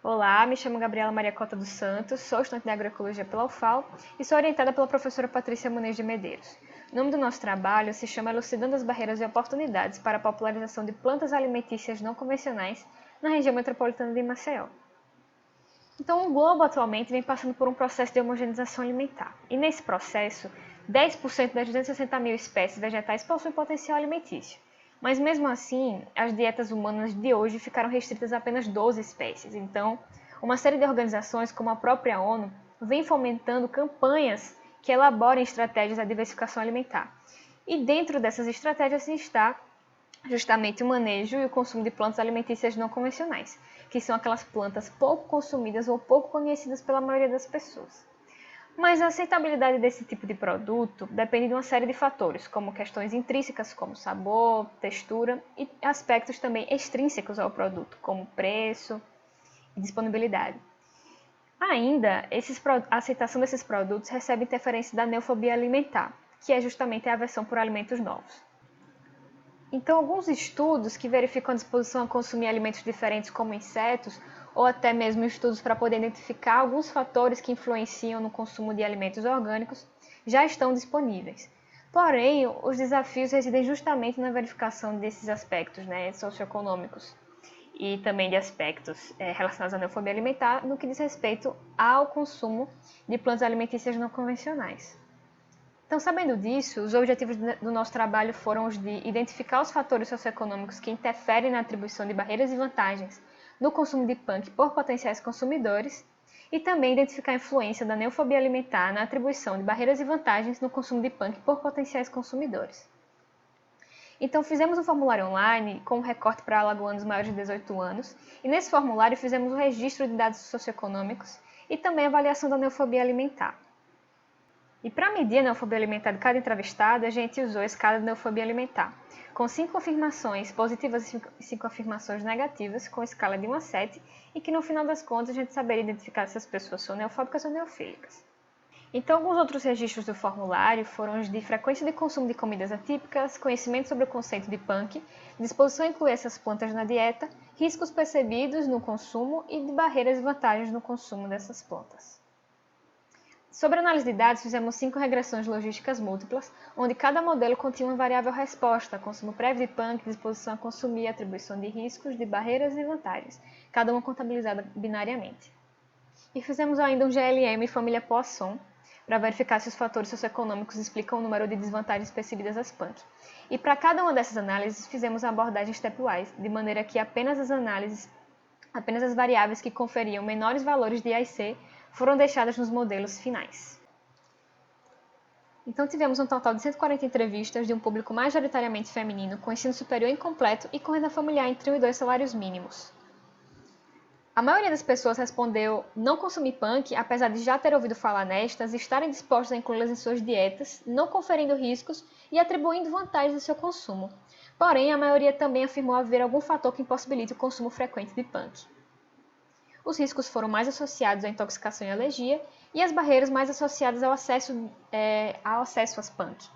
Olá, me chamo Gabriela Maria Cota dos Santos, sou estudante de agroecologia pela UFAL e sou orientada pela professora Patrícia Muniz de Medeiros. O nome do nosso trabalho se chama Elucidando as Barreiras e Oportunidades para a Popularização de Plantas Alimentícias Não Convencionais na região metropolitana de Maceió. Então, o globo atualmente vem passando por um processo de homogeneização alimentar, e nesse processo, 10% das 260 mil espécies vegetais possuem potencial alimentício. Mas mesmo assim, as dietas humanas de hoje ficaram restritas a apenas 12 espécies. Então, uma série de organizações, como a própria ONU, vem fomentando campanhas que elaborem estratégias de diversificação alimentar. E dentro dessas estratégias está justamente o manejo e o consumo de plantas alimentícias não convencionais, que são aquelas plantas pouco consumidas ou pouco conhecidas pela maioria das pessoas. Mas a aceitabilidade desse tipo de produto depende de uma série de fatores, como questões intrínsecas, como sabor, textura, e aspectos também extrínsecos ao produto, como preço e disponibilidade. Ainda, a aceitação desses produtos recebe interferência da neofobia alimentar, que é justamente a aversão por alimentos novos. Então, alguns estudos que verificam a disposição a consumir alimentos diferentes como insetos, ou até mesmo estudos para poder identificar alguns fatores que influenciam no consumo de alimentos orgânicos, já estão disponíveis. Porém, os desafios residem justamente na verificação desses aspectos socioeconômicos e também de aspectos relacionados à neofobia alimentar no que diz respeito ao consumo de plantas alimentícias não convencionais. Então, sabendo disso, os objetivos do nosso trabalho foram os de identificar os fatores socioeconômicos que interferem na atribuição de barreiras e vantagens no consumo de punk por potenciais consumidores e também identificar a influência da neofobia alimentar na atribuição de barreiras e vantagens no consumo de punk por potenciais consumidores. Então, fizemos um formulário online com um recorte para alagoanos maiores de 18 anos e nesse formulário fizemos o registro de dados socioeconômicos e também a avaliação da neofobia alimentar. E para medir a neofobia alimentar de cada entrevistado, a gente usou a escala de neofobia alimentar, com 5 afirmações positivas e 5 afirmações negativas, com escala de 1 a 7, e que no final das contas a gente saberia identificar se as pessoas são neofóbicas ou neofílicas. Então, alguns outros registros do formulário foram os de frequência de consumo de comidas atípicas, conhecimento sobre o conceito de punk, disposição a incluir essas plantas na dieta, riscos percebidos no consumo e de barreiras e vantagens no consumo dessas plantas. Sobre a análise de dados, fizemos 5 regressões logísticas múltiplas, onde cada modelo continha uma variável resposta, consumo prévio de punk, disposição a consumir, atribuição de riscos, de barreiras e vantagens, cada uma contabilizada binariamente. E fizemos ainda um GLM família Poisson, para verificar se os fatores socioeconômicos explicam o número de desvantagens percebidas às punk. E para cada uma dessas análises, fizemos a abordagem stepwise, de maneira que apenas as variáveis que conferiam menores valores de A e C foram deixadas nos modelos finais. Então tivemos um total de 140 entrevistas de um público majoritariamente feminino, com ensino superior incompleto e com renda familiar entre 1 e 2 salários mínimos. A maioria das pessoas respondeu não consumir punk, apesar de já ter ouvido falar nestas e estarem dispostas a incluí-las em suas dietas, não conferindo riscos e atribuindo vantagens ao seu consumo. Porém, a maioria também afirmou haver algum fator que impossibilite o consumo frequente de punk. Os riscos foram mais associados à intoxicação e alergia, e as barreiras mais associadas ao acesso às punk.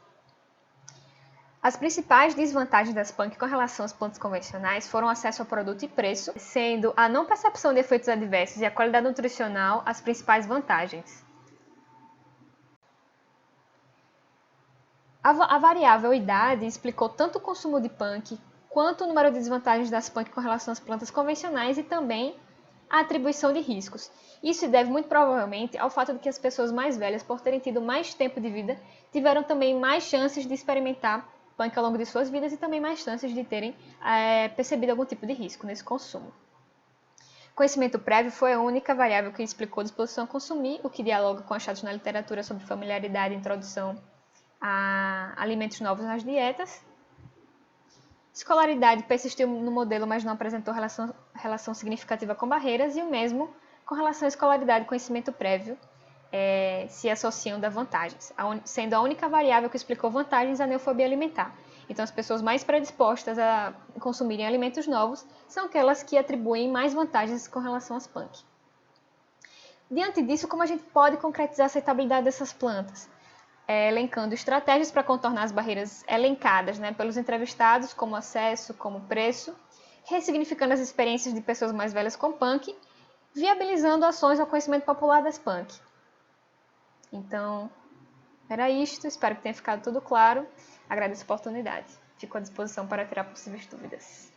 As principais desvantagens das punk com relação às plantas convencionais foram o acesso ao produto e preço, sendo a não percepção de efeitos adversos e a qualidade nutricional as principais vantagens. A variável idade explicou tanto o consumo de punk quanto o número de desvantagens das punk com relação às plantas convencionais e também a atribuição de riscos. Isso se deve muito provavelmente ao fato de que as pessoas mais velhas, por terem tido mais tempo de vida, tiveram também mais chances de experimentar punk ao longo de suas vidas e também mais chances de terem percebido algum tipo de risco nesse consumo. Conhecimento prévio foi a única variável que explicou a disposição a consumir, o que dialoga com achados na literatura sobre familiaridade e introdução a alimentos novos nas dietas. Escolaridade persistiu no modelo, mas não apresentou relação significativa com barreiras, e o mesmo com relação à escolaridade e conhecimento prévio se associam a vantagens, sendo a única variável que explicou vantagens a neofobia alimentar. Então, as pessoas mais predispostas a consumirem alimentos novos são aquelas que atribuem mais vantagens com relação às punk. Diante disso, como a gente pode concretizar a aceitabilidade dessas plantas? Elencando estratégias para contornar as barreiras elencadas pelos entrevistados, como acesso, como preço, ressignificando as experiências de pessoas mais velhas com punk, viabilizando ações ao conhecimento popular das PANC. Então, era isto, espero que tenha ficado tudo claro. Agradeço a oportunidade. Fico à disposição para tirar possíveis dúvidas.